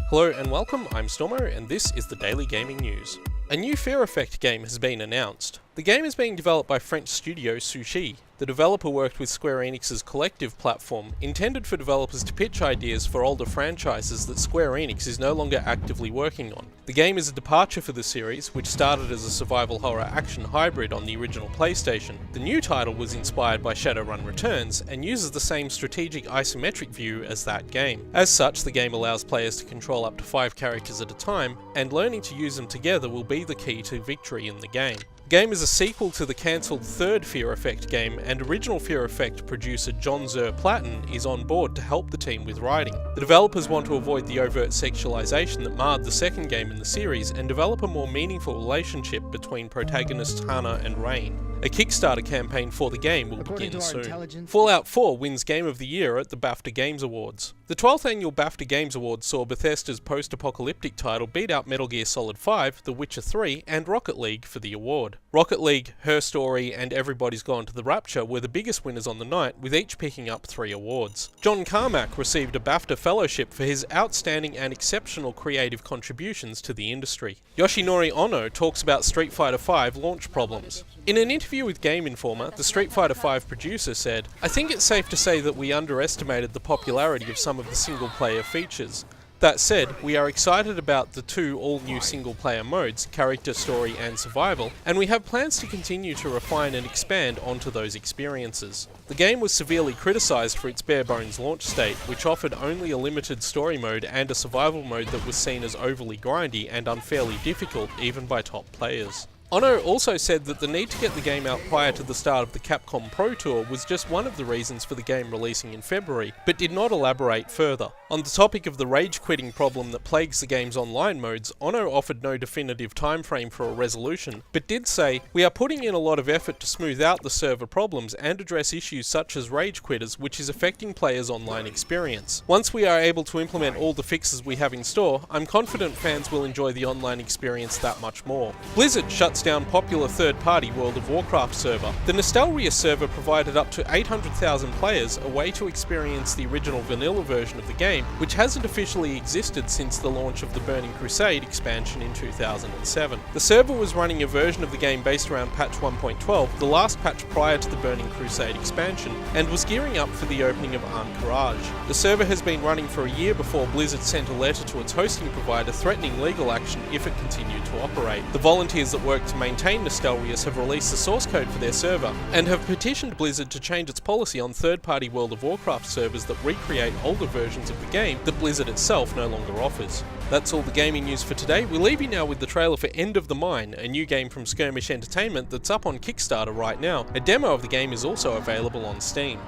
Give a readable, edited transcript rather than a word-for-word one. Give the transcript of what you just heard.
Hello and welcome, I'm Stormo and this is the Daily Gaming News. A new Fear Effect game has been announced. The game is being developed by French studio Sushi. The developer worked with Square Enix's Collective platform, intended for developers to pitch ideas for older franchises that Square Enix is no longer actively working on. The game is a departure for the series, which started as a survival horror action hybrid on the original PlayStation. The new title was inspired by Shadowrun Returns, and uses the same strategic isometric view as that game. As such, the game allows players to control up to 5 characters at a time, and learning to use them together will be the key to victory in the game. The game is a sequel to the cancelled third Fear Effect game, and original Fear Effect producer John Platten is on board to help the team with writing. The developers want to avoid the overt sexualization that marred the second game in the series and develop a more meaningful relationship between protagonists Hana and Rain. A Kickstarter campaign for the game will begin soon. Fallout 4 wins Game of the Year at the BAFTA Games Awards. The 12th annual BAFTA Games Awards saw Bethesda's post-apocalyptic title beat out Metal Gear Solid 5, The Witcher 3, and Rocket League for the award. Rocket League, Her Story, and Everybody's Gone to the Rapture were the biggest winners on the night, with each picking up 3 awards. John Carmack received a BAFTA Fellowship for his outstanding and exceptional creative contributions to the industry. Yoshinori Ono talks about Streetfighter V launch problems. In an interview with Game Informer, the Streetfighter V producer said, "I think it's safe to say that we underestimated the popularity of some of the single-player features. That said, we are excited about the 2 all-new single-player modes, character, story, and survival, and we have plans to continue to refine and expand onto those experiences." The game was severely criticised for its bare-bones launch state, which offered only a limited story mode and a survival mode that was seen as overly grindy and unfairly difficult even by top players. Ono also said that the need to get the game out prior to the start of the Capcom Pro Tour was just one of the reasons for the game releasing in February, but did not elaborate further. On the topic of the rage-quitting problem that plagues the game's online modes, Ono offered no definitive timeframe for a resolution, but did say, "We are putting in a lot of effort to smooth out the server problems and address issues such as rage quitters, which is affecting players' online experience. Once we are able to implement all the fixes we have in store, I'm confident fans will enjoy the online experience that much more." Blizzard shuts down popular third-party World of Warcraft server. The Nostalria server provided up to 800,000 players a way to experience the original vanilla version of the game, which hasn't officially existed since the launch of the Burning Crusade expansion in 2007. The server was running a version of the game based around patch 1.12, the last patch prior to the Burning Crusade expansion, and was gearing up for the opening of Ahn'Qiraj. The server has been running for a year before Blizzard sent a letter to its hosting provider threatening legal action if it continued to operate. The volunteers that worked to maintain Nostalrius have released the source code for their server, and have petitioned Blizzard to change its policy on third-party World of Warcraft servers that recreate older versions of the game that Blizzard itself no longer offers. That's all the gaming news for today. We'll leave you now with the trailer for End of the Mine, a new game from Skirmish Entertainment that's up on Kickstarter right now. A demo of the game is also available on Steam.